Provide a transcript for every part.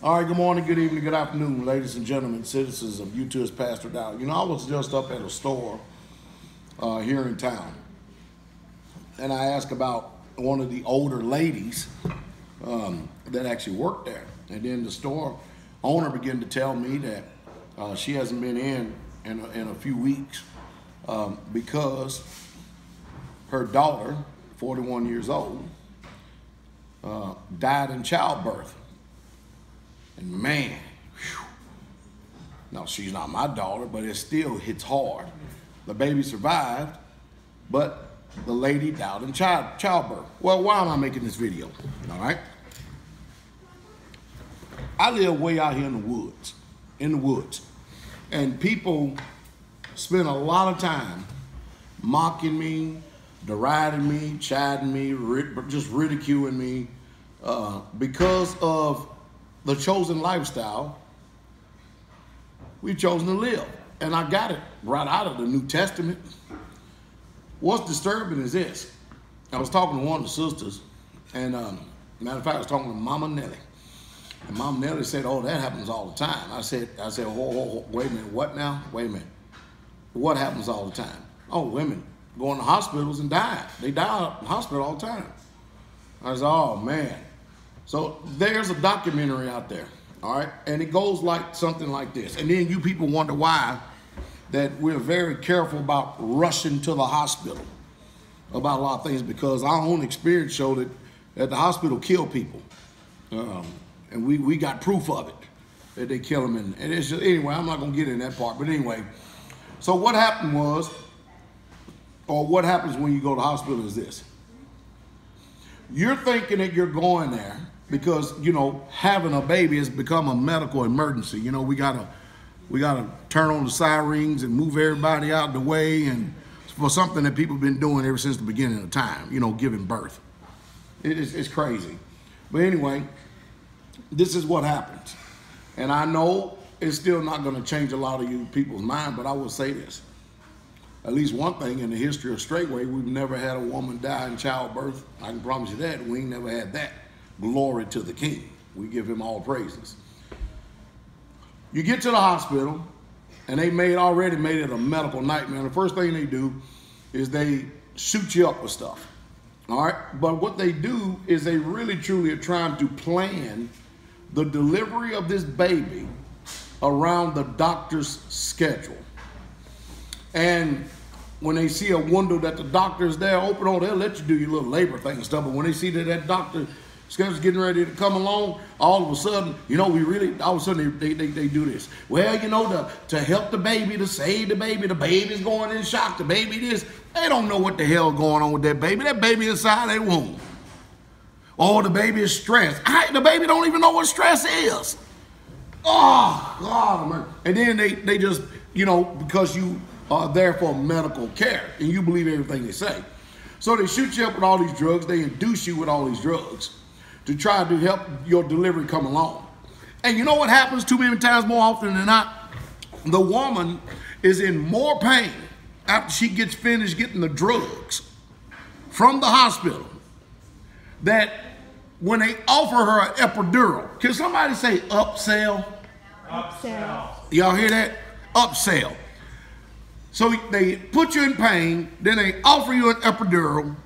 All right, good morning, good evening, good afternoon, ladies and gentlemen, citizens of YouTube's Pastor Dowell. You know, I was just up at a store here in town, and I asked about one of the older ladies that actually worked there. And then the store owner began to tell me that she hasn't been in a few weeks because her daughter, 41 years old, died in childbirth. And man, whew, now she's not my daughter, but it still hits hard. The baby survived, but the lady died in childbirth. Well, why am I making this video? All right. I live way out here in the woods, and people spend a lot of time mocking me, deriding me, chiding me, just ridiculing me because of the chosen lifestyle we've chosen to live. And I got it right out of the New Testament. What's disturbing is this. I was talking to one of the sisters, and matter of fact, I was talking to Mama Nellie. And Mama Nellie said, oh, that happens all the time. I said, whoa, wait a minute, what now? Wait a minute. What happens all the time? Oh, women going to hospitals and die. They die in the hospital all the time. I said, oh, man. So there's a documentary out there, all right? And it goes like something like this. And then you people wonder why that we're very careful about rushing to the hospital about a lot of things, because our own experience showed that the hospital kill people. And we got proof of it, that they kill them. And it's just, anyway, I'm not going to get in that part. But anyway, so what happened was, or what happens when you go to the hospital is this. You're thinking that you're going there because, you know, having a baby has become a medical emergency. You know, we gotta turn on the sirens and move everybody out of the way, and for something that people have been doing ever since the beginning of time, you know, giving birth. It's crazy. But anyway, this is what happens. And I know it's still not going to change a lot of you people's mind, but I will say this. At least one thing in the history of Straightway, we've never had a woman die in childbirth. I can promise you that. We ain't never had that. Glory to the King. We give him all praises. You get to the hospital, and they already made it a medical nightmare. The first thing they do is they shoot you up with stuff. All right? But what they do is they really, truly are trying to plan the delivery of this baby around the doctor's schedule. And when they see a window that the doctor's there, open, oh, they'll let you do your little labor thing and stuff. But when they see that doctor schedule's getting ready to come along, all of a sudden, you know, all of a sudden they do this. Well, you know, to help the baby, to save the baby's going in shock, the baby this. They don't know what the hell going on with that baby. That baby inside their womb. Oh, the baby is stressed. The baby don't even know what stress is. Oh, God. And then they just, you know, because you are there for medical care and you believe everything they say. So they shoot you up with all these drugs. They induce you with all these drugs to try to help your delivery come along. And you know what happens too many times, more often than not? The woman is in more pain after she gets finished getting the drugs from the hospital, that when they offer her an epidural, can somebody say upsell? Upsell. Y'all hear that? Upsell. So they put you in pain, then they offer you an epidural,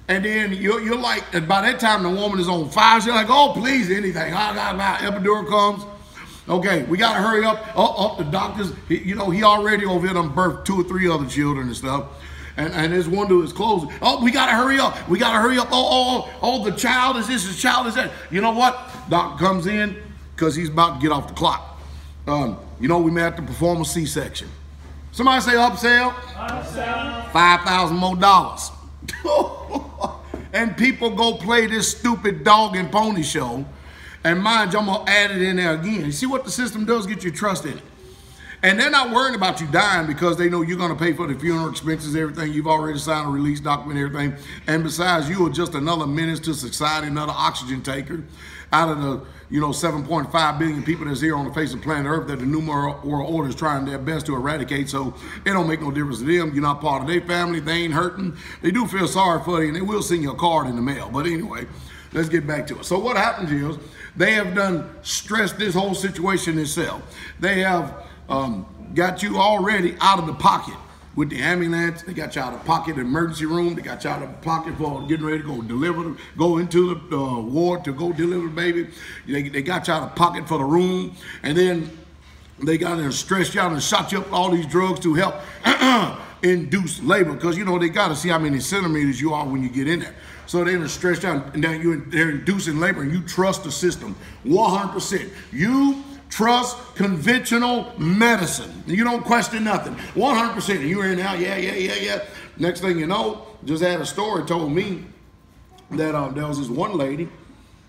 and then you're like, and by that time the woman is on fire. She's like, oh, please, anything. Epidural comes. Okay, we got to hurry up. The doctors, he already over here done birthed 2 or 3 other children and stuff. And this window is closing. Oh, we got to hurry up. We got to hurry up. Oh, the child is this, the child is that. You know what? Doctor comes in because he's about to get off the clock. You know, we may have to perform a C-section. Somebody say upsell. Upsell. $5,000 more. And people go play this stupid dog and pony show. And mind you, I'm going to add it in there again. You see what the system does? Get your trust in it. And they're not worrying about you dying because they know you're going to pay for the funeral expenses, everything. You've already signed a release document, everything. And besides, you are just another menace to society, another oxygen taker out of the, 7.5 billion people that's here on the face of planet Earth that the New World Order is trying their best to eradicate. So it don't make no difference to them. You're not part of their family. They ain't hurting. They do feel sorry for you, and they will send you a card in the mail. But anyway, let's get back to it. So what happens is They have done stressed this whole situation itself. They have got you already out of the pocket with the ambulance. They got you out of pocket emergency room. They got you out of pocket for getting ready to go into the ward to go deliver the baby. They got you out of pocket for the room, and then they got there and stressed you out and shot you up with all these drugs to help induce labor, because you know they got to see how many centimeters you are when you get in there. So they're stressed out, and then they're inducing labor, and you trust the system 100%. You trust conventional medicine. You don't question nothing. 100%. And you're in now, yeah. Next thing you know, just had a story told me that there was this one lady,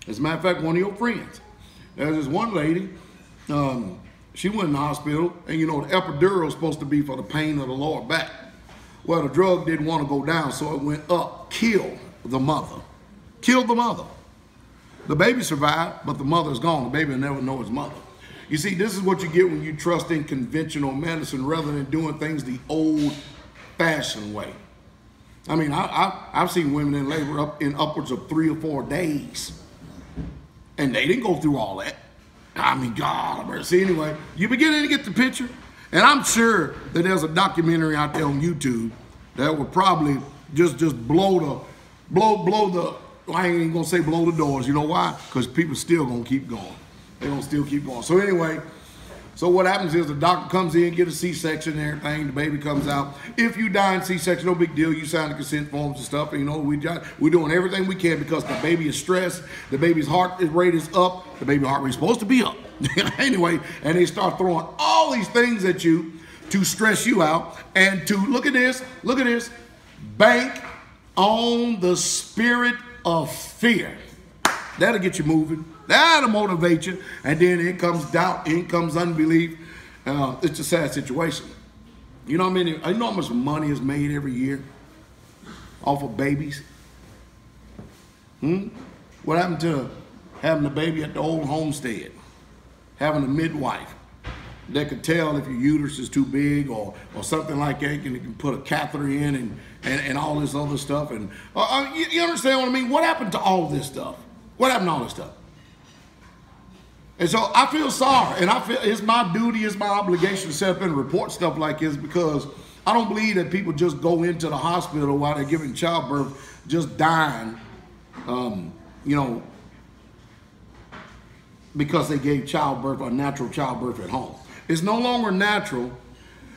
as a matter of fact, one of your friends. There was this one lady, she went in the hospital, and you know the epidural is supposed to be for the pain of the lower back. Well, the drug didn't want to go down, so it went up, killed the mother. Killed the mother. The baby survived, but the mother's gone. The baby will never know his mother. You see, this is what you get when you trust in conventional medicine rather than doing things the old-fashioned way. I mean, I've seen women in labor upwards of 3 or 4 days, and they didn't go through all that. I mean, God, mercy. Anyway, you beginning to get the picture, and I'm sure that there's a documentary out there on YouTube that will probably just blow the. I ain't even gonna say blow the doors. You know why? Because people still gonna keep going. They're gonna still keep going. So anyway, so what happens is the doctor comes in, get a C-section and everything. The baby comes out. If you die in C-section, no big deal. You sign the consent forms and stuff. And, you know, we're doing everything we can because the baby is stressed. The baby's heart rate is up. The baby heart rate is supposed to be up. Anyway, and they start throwing all these things at you to stress you out and to, look at this, bank on the spirit of fear. That'll get you moving. That'll motivate you. And then in comes doubt, in comes unbelief. It's a sad situation. You know how much money is made every year off of babies? What happened to having a baby at the old homestead? Having a midwife that could tell if your uterus is too big or something like that, and it can put a catheter in and all this other stuff. And you understand what I mean? What happened to all this stuff? What happened to all this stuff? And so I feel sorry, and I feel it's my duty, it's my obligation to set up and report stuff like this, because I don't believe that people just go into the hospital while they're giving childbirth, just dying, you know, because they gave childbirth or natural childbirth at home. It's no longer natural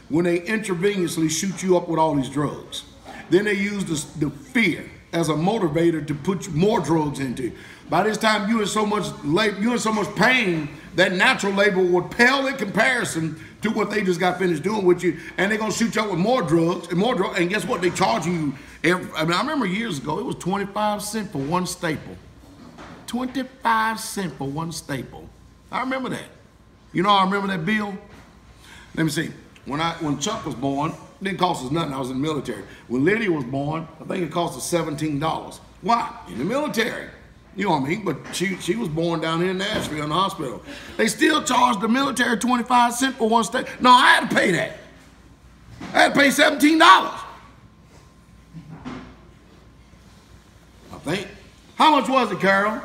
when they intravenously shoot you up with all these drugs. Then they use the fear as a motivator to put more drugs into you. By this time, you're in so much labor, you're in so much pain that natural labor would pale in comparison to what they just got finished doing with you, and they're gonna shoot you up with more drugs and more drugs. And guess what? They charge you. I remember years ago, it was 25 cents for one staple. 25 cents for one staple. I remember that. You know, I remember that bill. Let me see. When Chuck was born, it didn't cost us nothing. I was in the military. When Lydia was born, I think it cost us $17. Why? In the military. You know what I mean? But she was born down here in Nashville in the hospital. They still charged the military 25 cents for one stay. No, I had to pay that. I had to pay $17. I think. How much was it, Carol?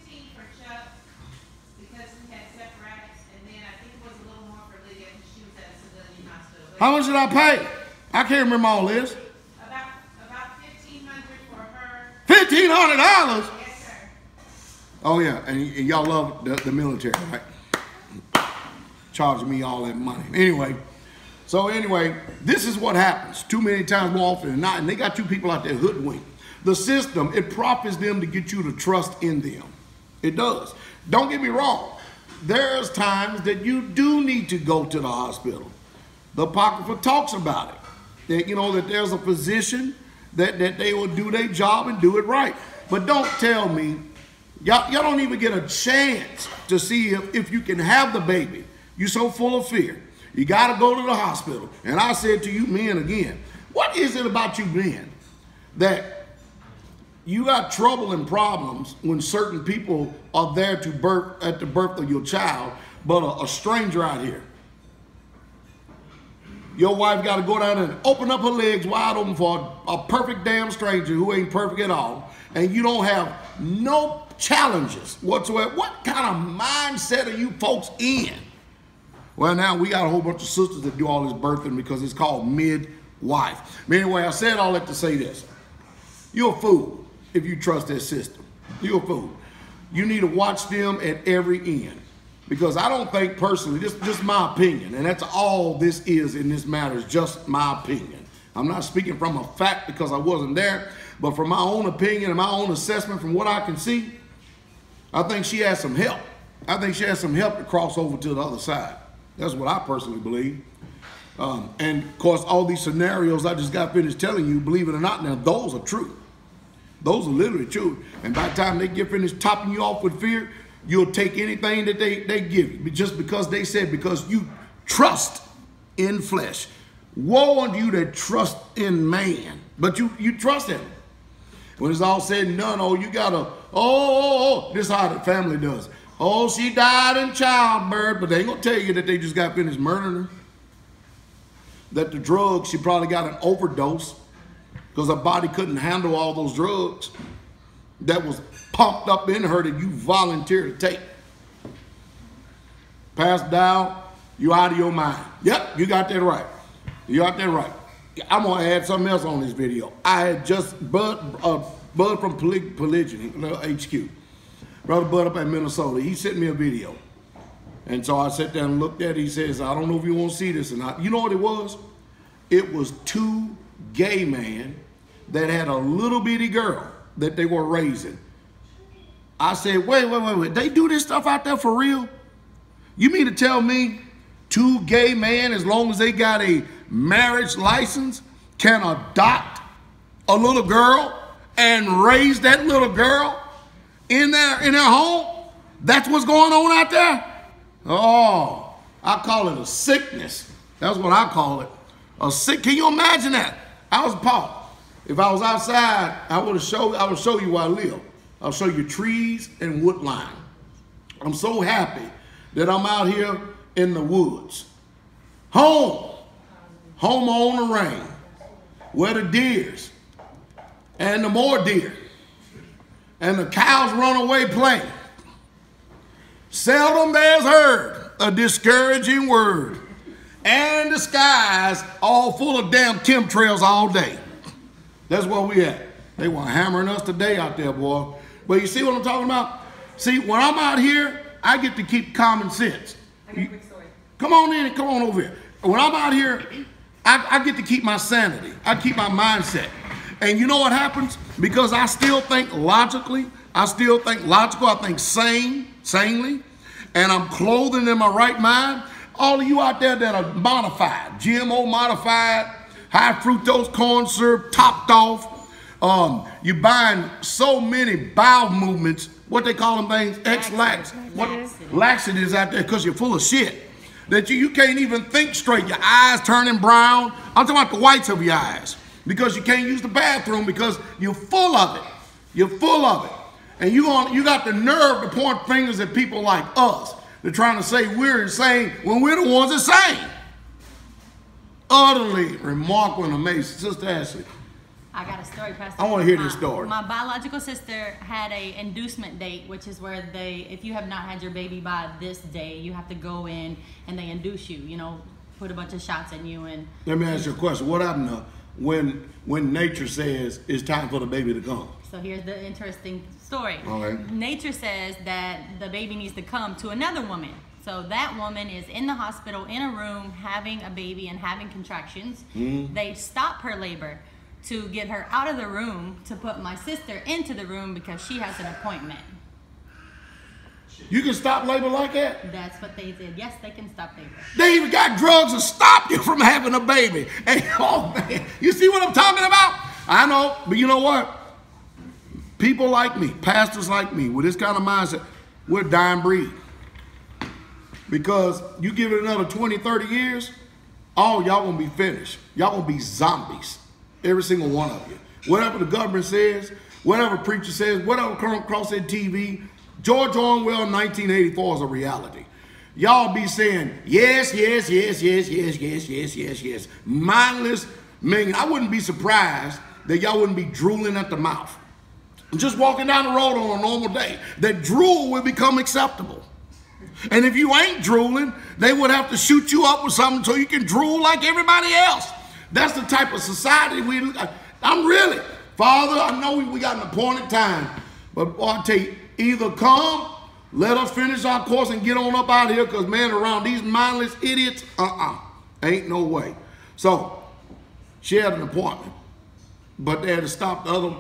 15 for Chuck because we had separates, and then I think it was a little more for Lydia because she was at a civilian hospital. How much did I pay? I can't remember all this. About $1,500 for her. $1,500? Yes, sir. Oh yeah, and y'all love the military, right? Charging me all that money. Anyway, this is what happens too many times more often than not, and they got two people out there hoodwinked. The system, it profits them to get you to trust in them. It does. Don't get me wrong. There's times that you do need to go to the hospital. The Apocrypha talks about it. That, you know, that there's a physician that they will do their job and do it right. But don't tell me, y'all don't even get a chance to see if you can have the baby. You're so full of fear. You got to go to the hospital. And I said to you men again, what is it about you men that you got trouble and problems when certain people are there to birth at the birth of your child, but a stranger out here? Your wife got to go down and open up her legs wide open for a perfect damn stranger who ain't perfect at all, and you don't have no challenges whatsoever. What kind of mindset are you folks in? Well, now we got a whole bunch of sisters that do all this birthing because it's called midwife. But anyway, I said all that to say this. You're a fool if you trust that system. You're a fool. You need to watch them at every end. Because I don't think personally, just my opinion, and that's all this is in this matter, is just my opinion. I'm not speaking from a fact because I wasn't there, but from my own opinion and my own assessment from what I can see, I think she has some help. I think she has some help to cross over to the other side. That's what I personally believe. And of course, all these scenarios I just got finished telling you, believe it or not, now those are true. Those are literally true. And by the time they get finished topping you off with fear, you'll take anything that they give you just because they said, because you trust in flesh. Woe unto you that trust in man, but you trust him. When it's all said and done, oh, you gotta, this is how the family does. Oh, she died in childbirth, but they ain't gonna tell you that they just got finished murdering her. That the drugs, she probably got an overdose because her body couldn't handle all those drugs that was pumped up in her that you volunteered to take. Pastor Dowell, you out of your mind. Yep, you got that right. You got that right. I'm gonna add something else on this video. I had just Bud from Polygyny HQ, Brother Bud up at Minnesota. He sent me a video, and so I sat down and looked at it. He says, "I don't know if you want to see this or not." You know what it was? It was two gay men that had a little bitty girl that they were raising. I said, wait. They do this stuff out there for real? You mean to tell me two gay men, as long as they got a marriage license, can adopt a little girl and raise that little girl in their home? That's what's going on out there? Oh, I call it a sickness. That's what I call it. A sick. Can you imagine that? I was appalled. If I was outside, I would show you where I live. I'll show you trees and wood line. I'm so happy that I'm out here in the woods. Home on the range, where the deers and the more deer and the cows run away playing. Seldom there's heard a discouraging word, and the skies all full of damn chemtrails all day. That's where we at. They were hammering us today out there, boy. But you see what I'm talking about? See, when I'm out here, I get to keep common sense. I got a quick story. Come on in and come on over here. When I'm out here, I get to keep my sanity. I keep my mindset. And you know what happens? Because I still think logically. I think sanely. And I'm clothing in my right mind. All of you out there that are modified, GMO modified, high fructose corn syrup, topped off. You're buying so many bowel movements, what they call them things, laxatives out there because you're full of shit. That you can't even think straight. Your eyes turning brown. I'm talking about the whites of your eyes. Because you can't use the bathroom because you're full of it. You're full of it. And you got the nerve to point fingers at people like us. They're trying to say we're insane when we're the ones insane. Utterly remarkable and amazing. Sister Ashley. I got a story, Pastor. I want to hear this story. My biological sister had a inducement date, which is where if you have not had your baby by this day, you have to go in and they induce you, put a bunch of shots in you. And let me ask you a question. What happened to when nature says it's time for the baby to come? So here's the interesting story. Okay. Nature says that the baby needs to come to another woman. So that woman is in the hospital in a room having a baby and having contractions. Mm-hmm. They stop her labor to get her out of the room to put my sister into the room because she has an appointment. You can stop labor like that? That's what they did. Yes, they can stop labor. They even got drugs to stop you from having a baby. Hey, oh man, you see what I'm talking about? I know, but you know what? People like me, pastors like me, with this kind of mindset, we're a dying breed. Because you give it another 20, 30 years, y'all gonna be finished. Y'all gonna be zombies. Every single one of you. Whatever the government says, whatever preacher says, whatever come across that TV, George Orwell 1984 is a reality. Y'all be saying, yes. Mindless million. I wouldn't be surprised that y'all wouldn't be drooling at the mouth. just walking down the road on a normal day, that drool will become acceptable. And if you ain't drooling, they would have to shoot you up with something so you can drool like everybody else. That's the type of society I'm really, Father, I know we got an appointed time, but I tell you, either come, let us finish our course and get on up out of here, because, man, around these mindless idiots, ain't no way. So she had an appointment, but they had to stop the other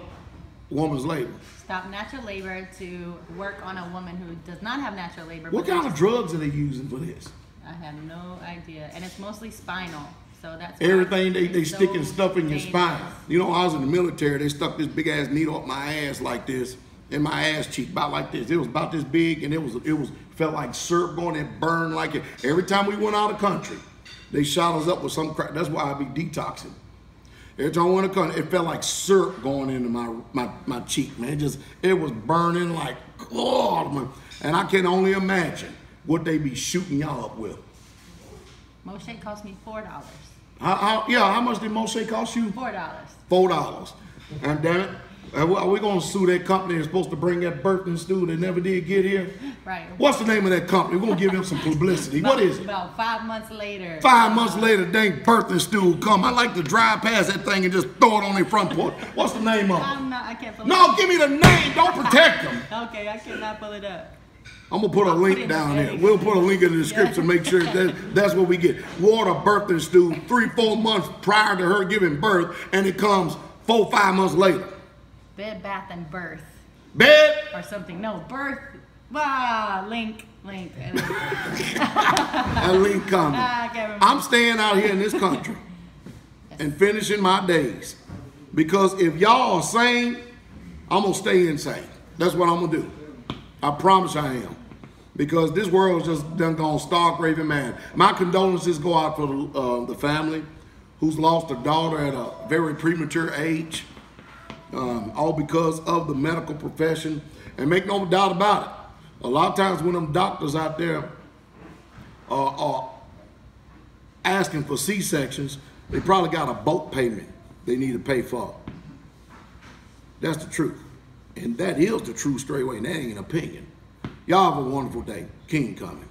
woman's labor. Stop natural labor to work on a woman who does not have natural labor. What kind of drugs are they using for this? I have no idea. And it's mostly spinal. So that's everything they sticking stuff in your spine. You know, I was in the military, they stuck this big ass needle up my ass like this, in my ass cheek, about like this. It was about this big, and it felt like syrup going and burned like it. Every time we went out of country, they shot us up with some crap. That's why I be detoxing. Every time I went to country, it felt like syrup going into my cheek, man. It was burning like, oh, man. And I can only imagine what they be shooting y'all up with. Moshe cost me $4. How much did Moshe cost you? $4. $4. And damn it, are we going to sue that company that's supposed to bring that birthing stew that never did get here? Right. What's the name of that company? We're going to give them some publicity. What is it? About 5 months later. 5 months later, dang birthing stew will come. I like to drive past that thing and just throw it on their front porch. What's the name of it? I can't pull it No, up. give me the name. Don't protect them. Okay, I cannot pull it up. I'm going to put a link down there. We'll put a link in the description, make sure that's what we get. Water birthing stew 3-4 months prior to her giving birth, and it comes 4-5 months later. Bed, bath, and birth. Bed? Or something. No, birth. Link. That link coming. I can't remember. I'm staying out here in this country and finishing my days. Because if y'all are sane, I'm going to stay insane. That's what I'm going to do. I promise I am. Because this world's just done gone stark raving mad. My condolences go out for the family who's lost a daughter at a very premature age. All because of the medical profession. And make no doubt about it. A lot of times when them doctors out there are asking for C-sections, they probably got a boat payment they need to pay for. That's the truth. And that is the true straight way. And that ain't an opinion. Y'all have a wonderful day. King coming.